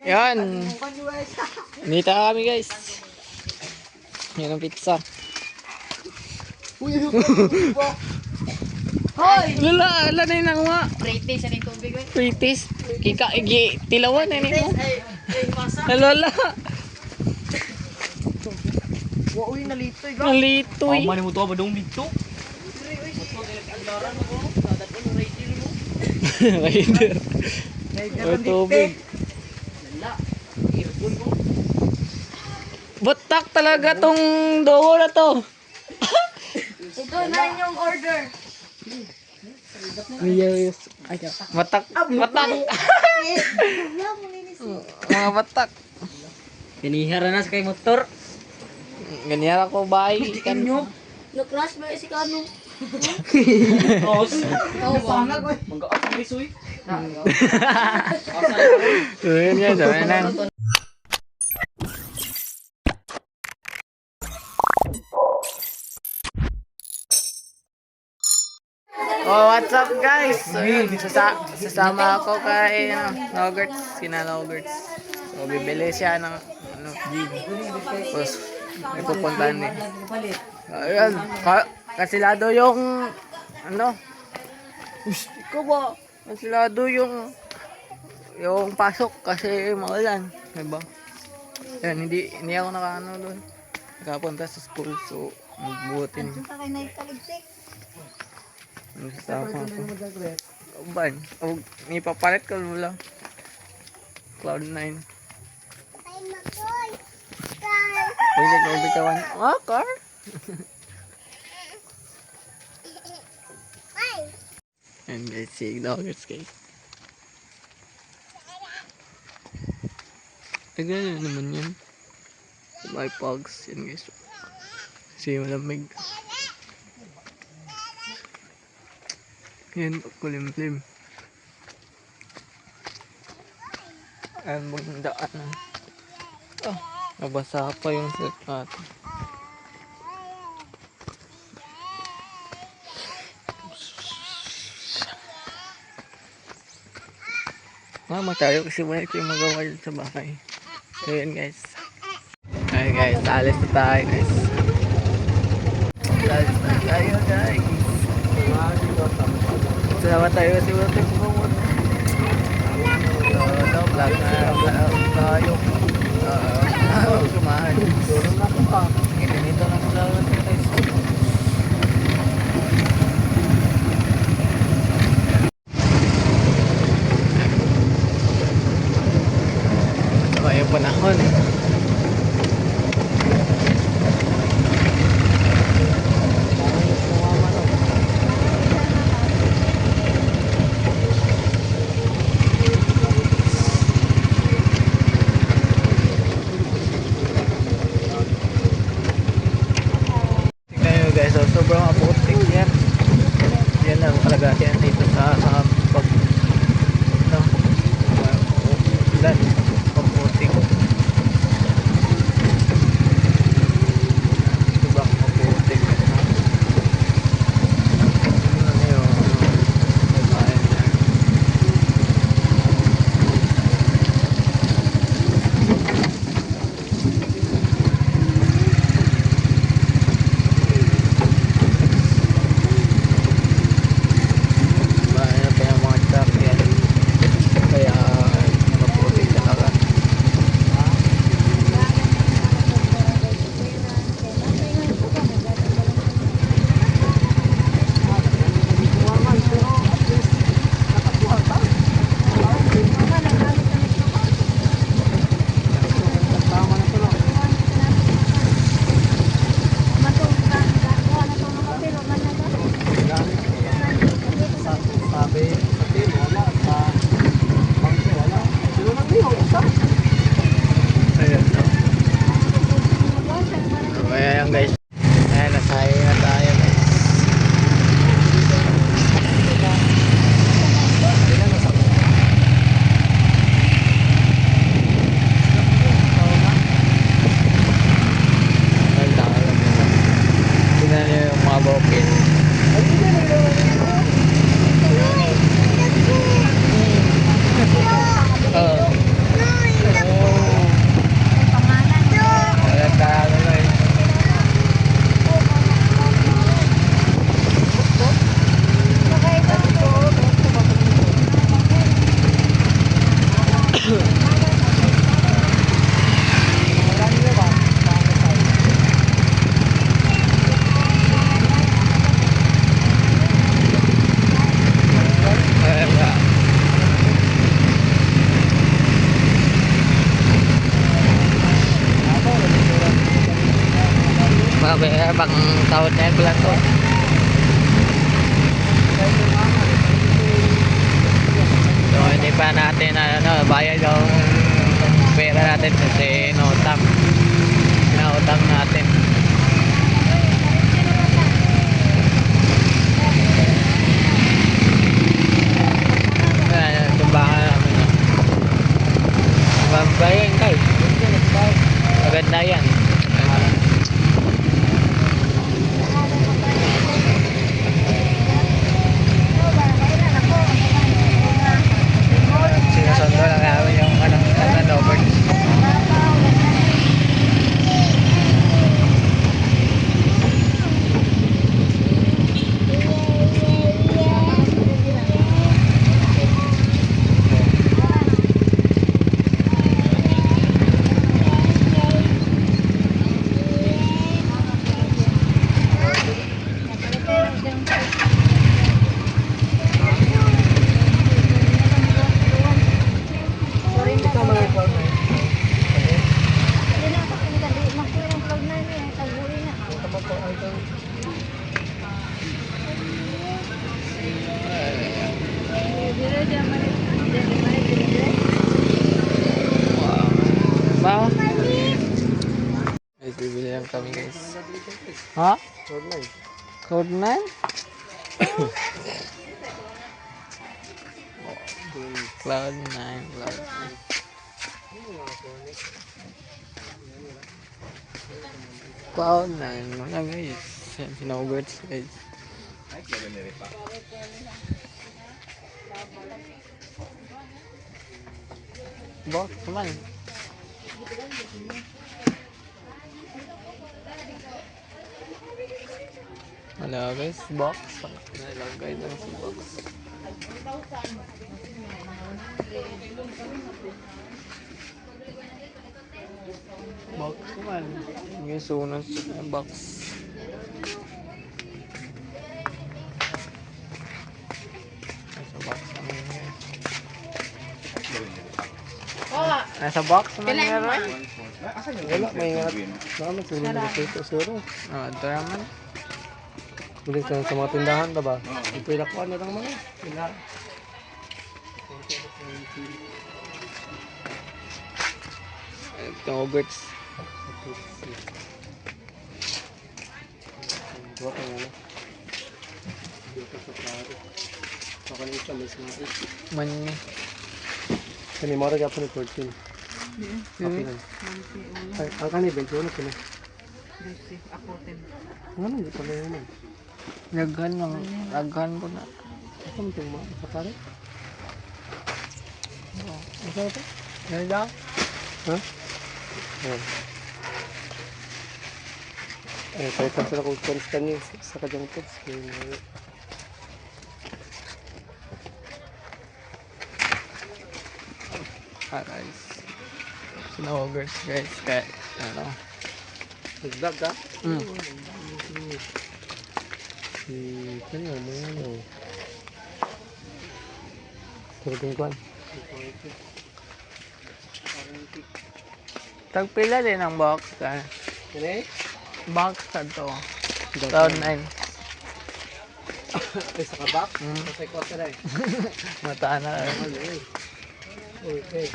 Yan. Nita kami guys. Yan ang pizza. Hoy! Lala, ala na yun ang mga. Pretty siya ng tubig. Pritis. Kika, tilawan na yun mo. Ay, masa. Lala. Uy, nalitoy. Nalitoy. Mani mo to ba dong dito? Rider. O tubig. Batak talaga tong doho na to. Ito na yung order. Batak. Batak. Mga batak. Pinihara na sa kay motor. Ganyan ako bahay. Na-crash ba si Kano? Os. Sana ko. Manggaat ni suy. So yun yan. So yun yan. Oh, what's up guys? So yun, sasama ako kay Nogerts, sina Nogerts. So bibili siya ng gig. Tapos may pupuntahan din. Ayun, kasilado yung ikaw ba? Kasilado yung pasok kasi maulan, diba? Yan, hindi ako doon. Nakapunta sa school, so magbutin. Nasasama ko. Ban, may papalit ka lang. Cloud9. Pwede ka bitawan. Ah, car? And guys, si Doggers guys. Tagal naman yan. May pogs yan guys. Kasi malamig. Yan, kulimlim. Ayan, magdaan na. Oh, nabasa pa yung set natin. Mama tayo kasi wala ko yung magawa sa bahay. So yun guys. Ayun guys, alis na tayo guys. Alis na tayo guys. Salamat tayo kasi wala tayo kumawag. Vlog na tayo. Kumahan. Ganito na salamat guys. Yung panahon tignan nyo guys, so sobrang apotik yan. Yan lang talaga yan dito sa pag ulan. Bang tahun na yan pala to. So, hindi pa natin bayad yung pera natin kasi inautang natin. Ayan, tumbakan namin. Bayan kayo. Maganda yan. Sinusundo lang namin yung Lovers. Ba? Guys, bibili lang kami guys. Ha? Code 9? Cloud 9. Cloud 9. Wala guys. Sinogurts guys. Box naman. Wala guys, box. Nalagay lang sa box. Box naman. Yung sunog sa box. Nasa box naman yun. Nasa box naman yun. Wala, may ingat. Nakamit sa mga dito siguro. Ito naman. Bulit sa mga tindahan na ba? Ito yung lakuan na lang mga. Sila. Yogurts. Dua ka nga na. Dua ka sa klaro. Saka na isa, may sinari. Mani. Kani mo rin ka pa ni 14. Happy lang. Ay, ang kani, 21 na ka na. Ano, hindi pala yun man. Laghan ko na. Ako mo itong mga kapare? Ano ito? Yan lang. Ha? Ayan. Ay, tayo ka sila kung constant niya sa kajang tips. Guys. Sinogurts guys. Kaya, ano. Nag-vlog ka? Mm. Kanya mo yan o. Talagang kwan. Tagpila din ang box. Kani? Box na to. Cloud 9. Ay, sa kabak? Sa kwarta na eh. Mataan na lang. Okay.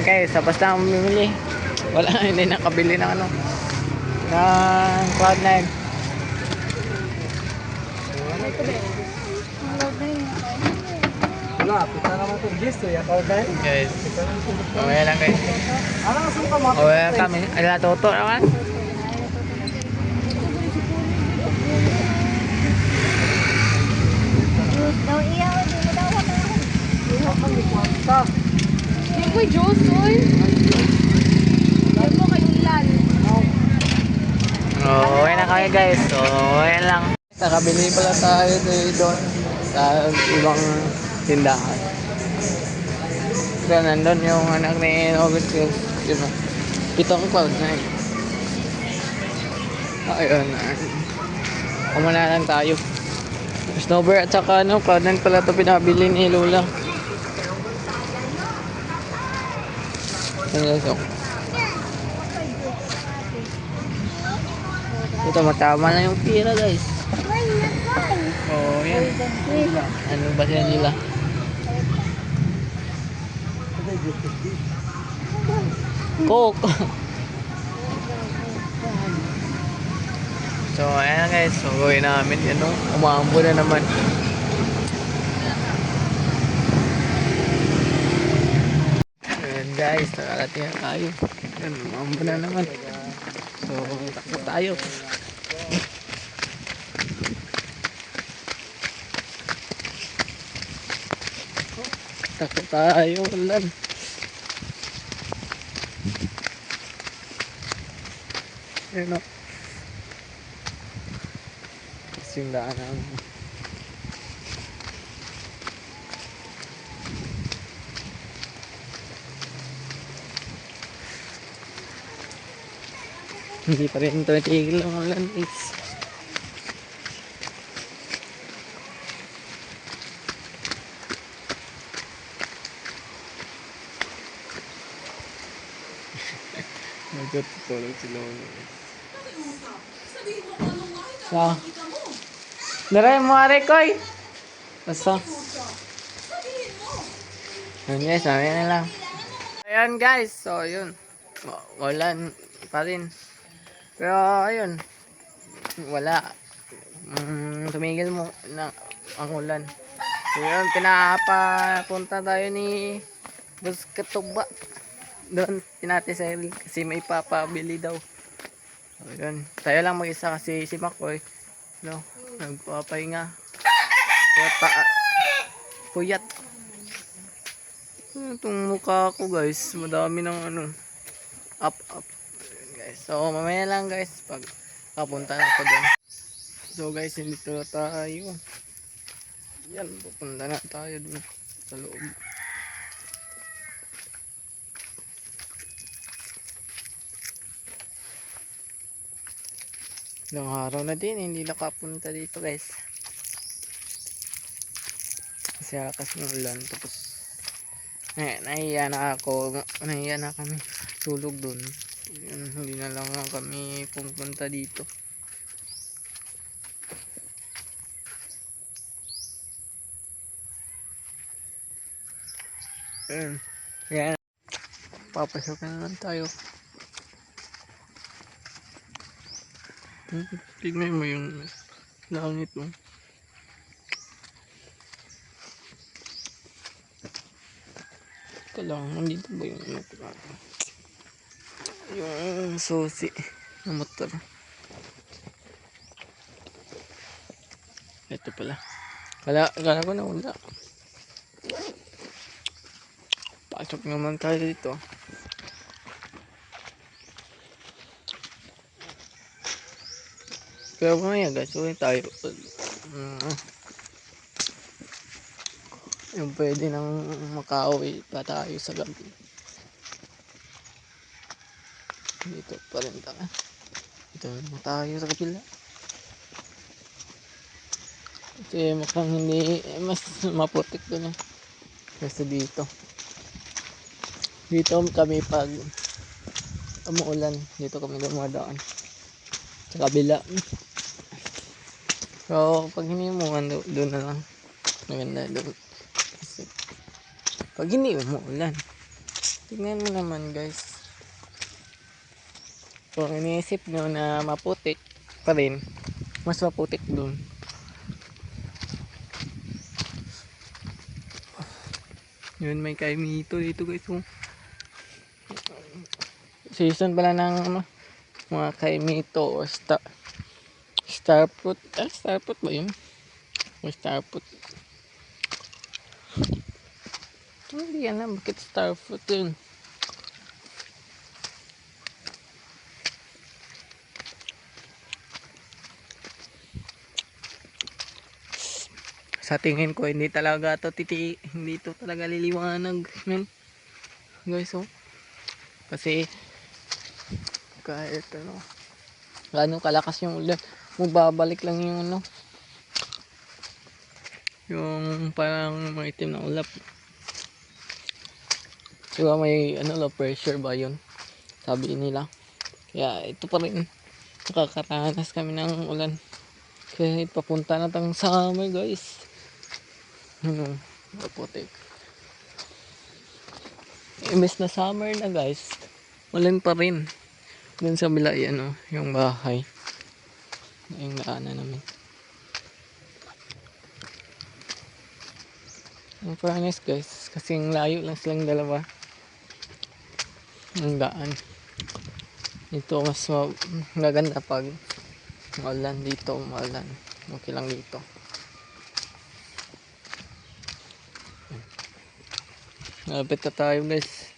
Guys, tapos na akong bumili. Wala, hindi nakabili ng ng Cloud 9. Wala, pita naman itong gisto. Yakaw na eh. Guys, okay lang guys. Ano nga saan ka mo? Okay kami. Ala, toto naman. Daw iya, di mo daw ako. Ako may kwarta. Yung ko'y Diyos, oy. Yung mo kay Ulan. Okay na kami guys. So, okay lang. Nakabili pala tayo doon sa ibang tindahan. So, nandun yung anak ni August guys. Yun o. Pitong Cloud 9. Ayun. Kumuna lang tayo. Snowbird at saka Cloud 9 pala ito pinabili ni Lola. Ayan guys, oh. Ito, matama na yung tira guys. Oh, yan. Ano ba siya nila? Coke. So, ayan guys. So, gawin namin yan, no? Umaambo na naman. Ayan guys, nakarating na tayo. Ayan, umaambo na naman. So, takbo tayo. Takbo tayo, ulan. Ayan o. Tapos yung daanan. Hindi pa rin ito natigil ang ulan guys. Nagtutulog si Lolo. So, daray mo are koy. Basta. Ayan guys, sabi na lang. Ayan guys, so yun. Walan pa rin. Pero ayun. Wala. Tumigil mo na ang ulan. So yun, pinapapunta tayo ni Bus Katuba. Doon tinatisay kasi may papabili daw. So yun, tayo lang mag-isa kasi si Makoy no, nagpapahinga. Kaya puyat. Itong mukha ko guys, madami ng ano, up. Ayun, guys. So mamaya lang guys, pag kapunta na ako doon. So guys, dito na tayo. Yan, pupunta na tayo doon sa loob. Ilang araw na din, hindi nakapunta dito guys. Kasi lakas ng ulan. Tapos, nahiya na ako. Nahiya na kami tulog dun. Yun, hindi na lang kami pupunta dito. Ayun. Yan. Papasok na naman tayo. Tignan mo yung langit mo. Ito lang, nandito ba yung yung susi ng motor. Ito pala. Kala ko na wala. Pasok naman tayo dito. Pero ngayon guys, uwi tayo. Yung pwede nang makauwi pa tayo sa gabi. Dito pa rin tayo. Dito naman tayo sa kapila. Kasi mukhang hindi, mas maputik doon eh. Kasi dito. Dito kami pag umuulan. Dito kami dumadaan. Sa kabila. So, pag hindi mo doon na lang. Maganda doon. Kasi, pag hindi umuulan, tingnan mo naman guys. Kung iniisip nyo na maputik pa rin, mas maputik doon. Yun, may kaimito dito guys. Season pala ng mga kaimito o star fruit. Star fruit ba yun? O star fruit. Hindi yan na. Bakit star fruit yun? Sa tingin ko hindi talaga to hindi to talaga liliwanag, men. Guys, oh. Kasi kahit gaano kalakas yung ulan, mababalik lang yung yung parang maitim na ulap. Diba may low pressure ba yun? Sabi nila. Kaya ito pa rin Nakakaranas kami ng ulan. Kahit papunta na tang summer guys. Ano, kaputik. Imbes na summer na guys, ulan pa rin. Doon sa bila yan oh, yung bahay. Yung daanan namin. Ang fairness guys, kasing layo lang silang dalawa. Ang daan. Dito mas maganda pag maulan dito, maulan. Okay lang dito. Malapit na tayo guys.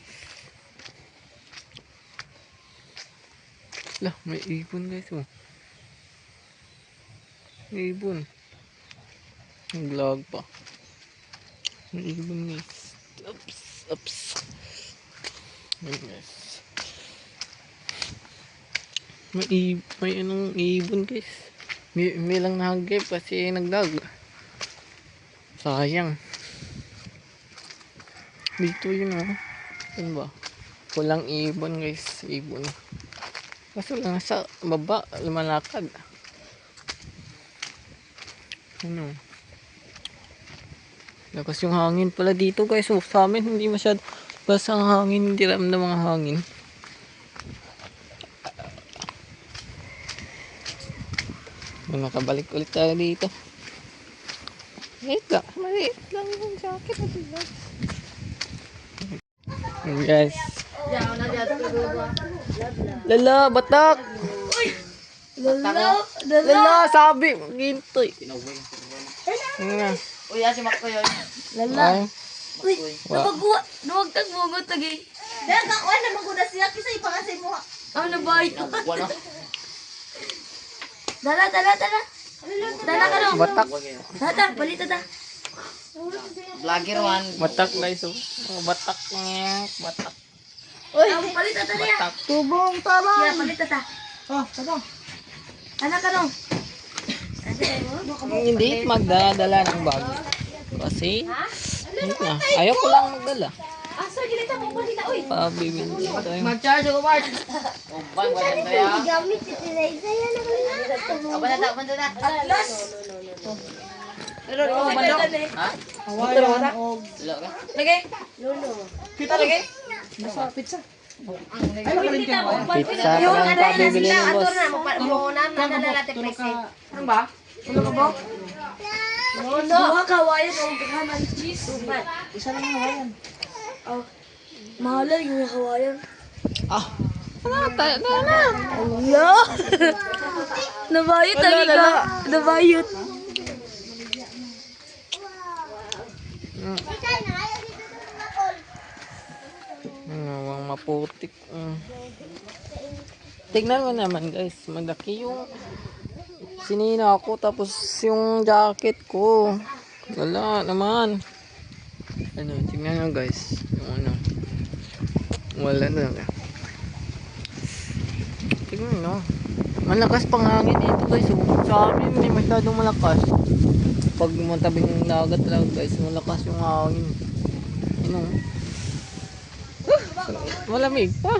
Lah, may ibon guys oh. May ibon. Vlog pa. May ibon guys. Oops. May guys. May anong ibon guys. May lang nahagip kasi nagdag. Sayang. Dito yun oh. Ano ba? Walang ibon guys. Ibon. Kaso lang sa baba, lumalakad. Ano? Lakas yung hangin pala dito guys. So, sa amin hindi masyado basta ang hangin. Hindi ramdam ang hangin. Nakabalik ulit tayo dito. Maliit lang yung jacket. Guys. Lala, batak! Lala, sabi! Gintoy. Uy, si Marco yun. Lala. Uy, nawagtag mo mo tagi. Dahil kakuha na maguna siya kasi ipangasay mo. Ano ba ito? Wala. Dala ka no. Batak. Dala, balita ta. Vlogger man. Batak guys. Oh, batak niya. Batak. Uy, balita ta niya. Tubong tara. Kaya balita ta. Oh, tara. Anak ka no. Hindi magdadala ng bag. Kasi, yun na. Ayaw ko lang magdala. Asa gilita mo balita oy. Pabibili tayo. Mag-charge ako, Mark. Gamit si Teresa yan ang Banda. Atlas. Pero Ha? Wala ka? Lagay. Kita lagay. Pizza lang pabibili ng boss. Ano ba? Ano ka ba? Buha kawayan ang bighan ng cheese. Isa lang hawayan. Oh. Mahala yung kawayan. Ah. Na. Ala! Nabayot lagi ka. Nabayot. Ang maputik. Tignan mo naman guys, malaki yung sinina ko tapos yung jacket ko. Wala naman. Ano, tignan nyo guys. Yung ano. Wala na. Tignan nyo. Malakas pang hangin dito guys. Sa amin hindi masyadong malakas. Pag matabing dagat lang guys, malakas yung hangin. Ano. Malamig pa.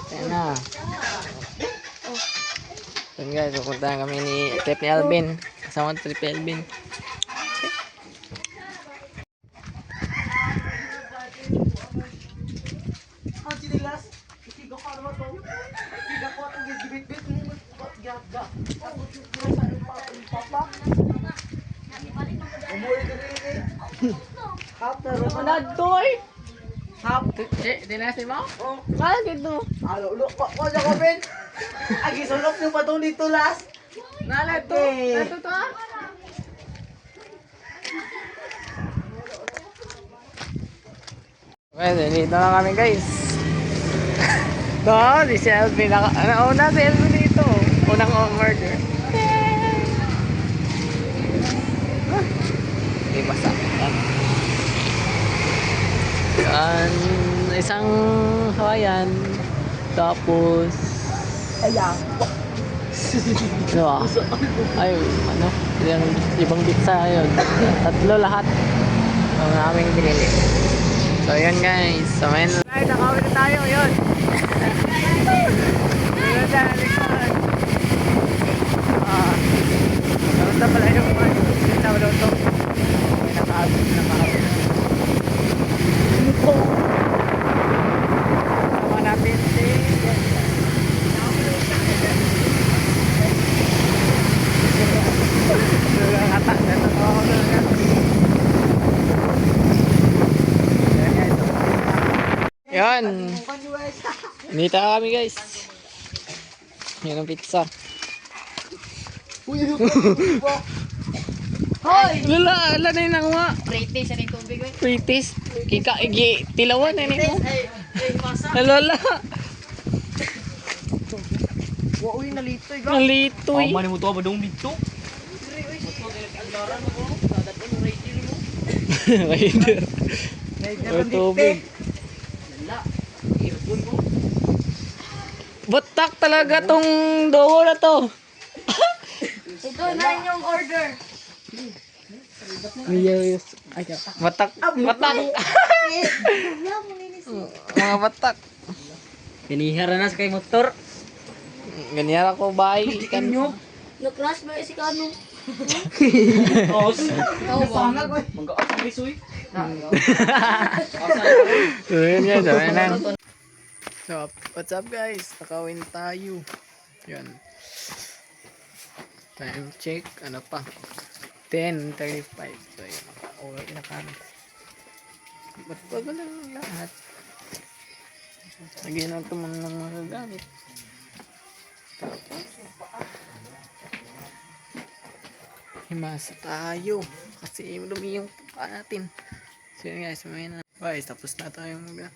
Ayan na. Ayan guys, pupunta kami ni Trip ni Alvin. Kasama ni Trip ni Alvin. Dinasi mo? Bakit ito? Ulok pa ko sa comment. Agi sulok yung patong dito last. Nala ito. Ito to ah. Well, dito na kami guys. Si Shelby. Una si Shelby dito. Unang order. Hindi masakit yan. Yan. Isang Hawaiian. Tapos diba? Ay, ano? Yung ibang pizza yun. Tatlo lahat ang aming binili. So, So, yun guys. So, ayun. Guys, nakawin na tayo. Yun. Yun na, likod. Basta pala yung sinta mo daw ito. May nakaabot na makabot. Sama natin si... Kata, ito ako na. Yan. Nita kami guys. Yan ang pizza. Hoy! Lala, ala na yun ako nga. Pretty siya ng tubig, oy. Pretest. Kika, tilawan na yun mo. Lala. Uy, nalito eh. Nalitoy. mo to ba dong dito? Rider. May tubig. Batak talaga tong doho na to. Ito na yung order. Batak. Batak. Mga batak. Pinihara na sa kay motor. Ganyan ako bahay. Na-crash ba si Kano? So yun yan. So yun yan. So what's up guys? Nakawin tayo. Yan. Time check. Ano pa? 10:35. So yun. Okay na kami. Ba't bago lang lahat? Lagyan natin mo ng mga gamit. Himasa tayo. Kasi dumi yung paa natin. So yun guys. May na. Guys, tapos na tayo mag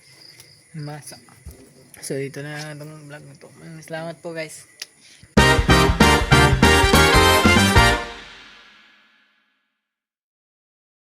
himasa. So dito na itong vlog na to. Salamat po guys.